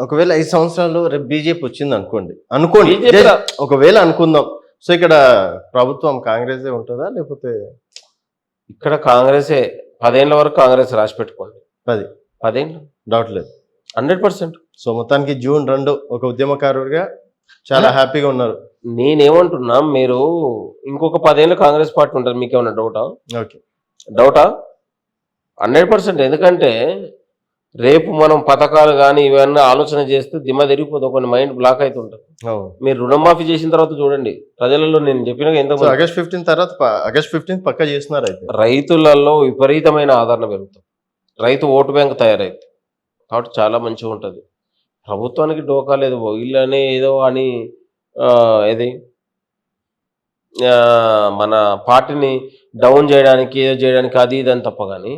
ఒకవేళ 5 సంవత్సరాలు రేపు బీజేపీ వచ్చిందనుకోండి. అనుకోండి. బీజేపీ ఒకవేళ అనుకుందాం. సో, ఇక్కడ ప్రభుత్వం కాంగ్రెసే ఉంటదా? లేపోతే ఇక్కడ కాంగ్రెసే 10 ఏళ్ల వరకు కాంగ్రెస్ రాసిపెట్టుకోండి. 10 ఏళ్ళు డౌట్ లేదు. 100%. సో, మొత్తానికి జూన్ 2 ఒక ఉద్యమకారుడిగా చాలా హ్యాపీగా ఉన్నారు. నేనేమంటున్నా, మీరు ఇంకొక 10 ఏళ్ళు కాంగ్రెస్ పార్టీ ఉంటుంది. మీకేమన్నా ఓకే. డౌటా? 100%. ఎందుకంటే రేపు మనం పథకాలు కానీ ఇవన్నీ ఆలోచన చేస్తే దిమ్మ తిరిగిపోతుంది. కొన్ని మైండ్ బ్లాక్ అవుతుంటుంది. మీరు రుణమాఫీ చేసిన తర్వాత చూడండి, ప్రజలలో నేను చెప్పిన ఆగస్ట్ 15 తర్వాత ఆగస్ట్ 15 పక్కా చేస్తున్నారు. అయితే రైతులలో విపరీతమైన ఆదరణ పెరుగుతుంది. రైతు ఓటు బ్యాంక్ తయారైంది కాబట్టి చాలా మంచిగా ఉంటుంది. ప్రభుత్వానికి డోకా లేదు. వీళ్ళనే ఏదో అని ఏది మన పార్టీని డౌన్ చేయడానికి ఏదో చేయడానికి అది ఇది అని తప్ప, కానీ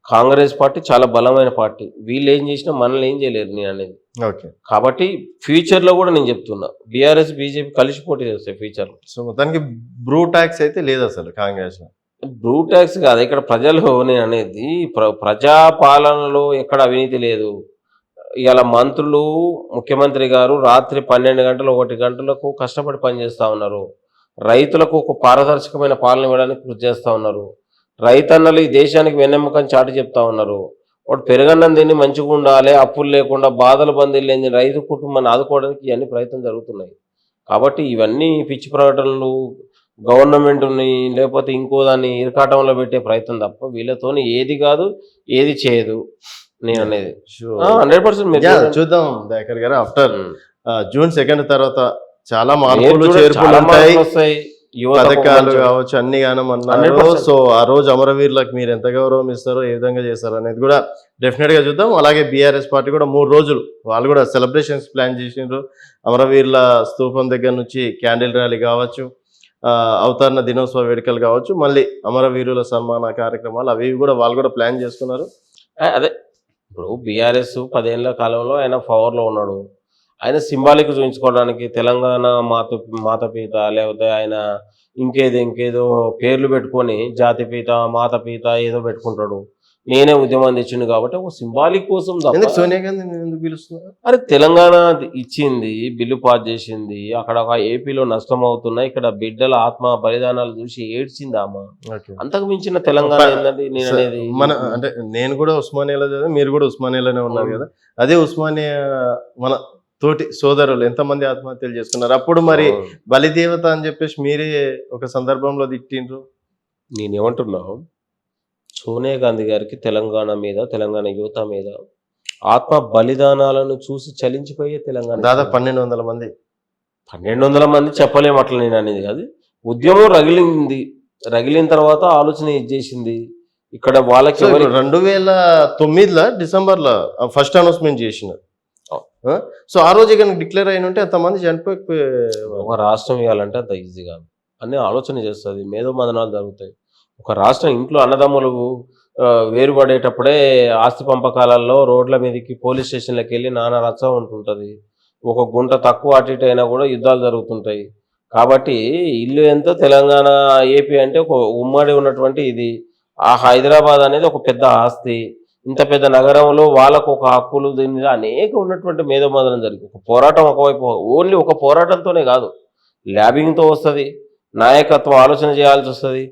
కాంగ్రెస్ పార్టీ చాలా బలమైన పార్టీ. వీళ్ళు ఏం చేసినా మనల్ని ఏం చేయలేరు నేను అనేది. ఓకే. కాబట్టి ఫ్యూచర్లో కూడా నేను చెప్తున్నా, బీఆర్ఎస్ బీజేపీ కలిసి పోటీ చేస్తాయి ఫ్యూచర్లో. సో, మొత్తానికి బ్రూ ట్యాక్స్ అయితే లేదు అసలు కాంగ్రెస్. బ్రూ ట్యాక్స్ కాదు ఇక్కడ ప్రజలు, నేను అనేది ప్రజాపాలనలో ఎక్కడ అవినీతి లేదు. ఇలా మంత్రులు, ముఖ్యమంత్రి గారు రాత్రి 12 గంటలు 1 గంటలకు కష్టపడి పనిచేస్తూ ఉన్నారు. రైతులకు ఒక పారదర్శకమైన పాలన ఇవ్వడానికి కృషి చేస్తూ ఉన్నారు. రైతన్నలు ఈ దేశానికి వెన్నెముకని చాటి చెప్తా ఉన్నారు. వాడు పెరగన్నం తిని మంచిగా ఉండాలి, అప్పులు లేకుండా బాధలు బందీలు లేని రైతు కుటుంబాన్ని ఆదుకోవడానికి ఇవన్నీ ప్రయత్నం జరుగుతున్నాయి. కాబట్టి ఇవన్నీ పిచ్చి ప్రకటనలు గవర్నమెంట్ని లేకపోతే ఇంకో దాన్ని ఇరకాటంలో పెట్టే ప్రయత్నం తప్ప వీళ్ళతోని ఏది కాదు, ఏది చేయదు నేను అనేది. 100% చూద్దాం దయాకర్ గారు. ఆఫ్టర్ జూన్ 2 తర్వాత చాలా మార్పులు చేర్పులు ఉంటాయి. పథకాలు కావచ్చు, అన్ని గానం అన్నారు. సో, ఆ రోజు అమరవీరులకు మీరు ఎంత గౌరవం ఇస్తారో, ఏ విధంగా చేస్తారో అనేది కూడా డెఫినెట్ గా చూద్దాం. అలాగే బీఆర్ఎస్ పార్టీ కూడా 3 రోజులు వాళ్ళు కూడా సెలబ్రేషన్స్ ప్లాన్ చేసిండ్రు. అమరవీరుల స్తూపం దగ్గర నుంచి క్యాండిల్ ర్యాలీ కావచ్చు, అవతరణ దినోత్సవ వేడుకలు కావచ్చు, మళ్ళీ అమరవీరుల సన్మాన కార్యక్రమాలు అవి కూడా వాళ్ళు కూడా ప్లాన్ చేసుకున్నారు. అదే ఇప్పుడు బీఆర్ఎస్ 10 ఏళ్ల కాలంలో ఆయన పవర్లో ఉన్నాడు. ఆయన సింబాలిక్ చూపించుకోవడానికి తెలంగాణ మాతపిత లేకపోతే ఆయన ఇంకేదో పేర్లు పెట్టుకొని జాతిపిత మాతపిత ఏదో పెట్టుకుంటాడు. నేనే ఉద్యమం తెచ్చిండు కాబట్టి ఒక సింబాలిక్ కోసం సోనియా గాంధీ ఎందుకు పిలుస్తున్నారు? అరే తెలంగాణ ఇచ్చింది, బిల్లు పాస్ చేసింది, అక్కడ ఒక ఏపీలో నష్టం అవుతున్నాయి, ఇక్కడ బిడ్డల ఆత్మ బలిదానాలు చూసి ఏడ్చింది ఆమె. అంతకు మించిన తెలంగాణ ఏంటంటే నేను అనేది అంటే నేను కూడా ఉస్మానియాలో చదివా, మీరు కూడా ఉస్మానియాలోనే ఉన్నారు కదా. అదే ఉస్మానియా మన తోటి సోదరులు ఎంతమంది ఆత్మహత్యలు చేసుకున్నారు. అప్పుడు మరి బలిదేవత అని చెప్పేసి మీరే ఒక సందర్భంలో తిట్టిండ్రు. నేనేమంటున్నా, సోనియా గాంధీ గారికి తెలంగాణ మీద, తెలంగాణ యువత మీద ఆత్మ బలిదానాలను చూసి చలించిపోయే తెలంగాణ దాదాపు 1200 మంది 1200 మంది చెప్పలేము అట్లా నేను అనేది కాదు. ఉద్యమం రగిలిన తర్వాత ఆలోచన చేసింది. ఇక్కడ వాళ్ళకి 2009 డిసెంబర్లో ఫస్ట్ అనౌన్స్మెంట్ చేసినారు. సో, ఆ రోజు కనుక డిక్లేర్ అయిన ఉంటే అంతమంది చనిపోయి ఒక రాష్ట్రం ఇవ్వాలంటే అంత ఈజీగా అన్ని ఆలోచన చేస్తుంది. మేధో మదనాలు జరుగుతాయి. ఒక రాష్ట్రం ఇంట్లో అన్నదమ్ములు వేరుపడేటప్పుడే ఆస్తి పంపకాలలో రోడ్ల మీదకి పోలీస్ స్టేషన్లకు వెళ్ళి నానా రచ్చ ఉంటుంటుంది. ఒక గుంట తక్కువ అటు ఇటు అయినా కూడా యుద్ధాలు జరుగుతుంటాయి. కాబట్టి ఇల్లు ఎంతో తెలంగాణ ఏపీ అంటే ఒక ఉమ్మడి ఉన్నటువంటి ఇది. ఆ హైదరాబాద్ అనేది ఒక పెద్ద ఆస్తి. ఇంత పెద్ద నగరంలో వాళ్ళకు ఒక హక్కులు దీని మీద అనేక ఉన్నటువంటి మేధోమదనం జరిగింది. ఒక పోరాటం ఒకవైపు, ఓన్లీ ఒక పోరాటంతోనే కాదు, ల్యాబింగ్తో వస్తుంది, నాయకత్వం ఆలోచన చేయాల్సి వస్తుంది.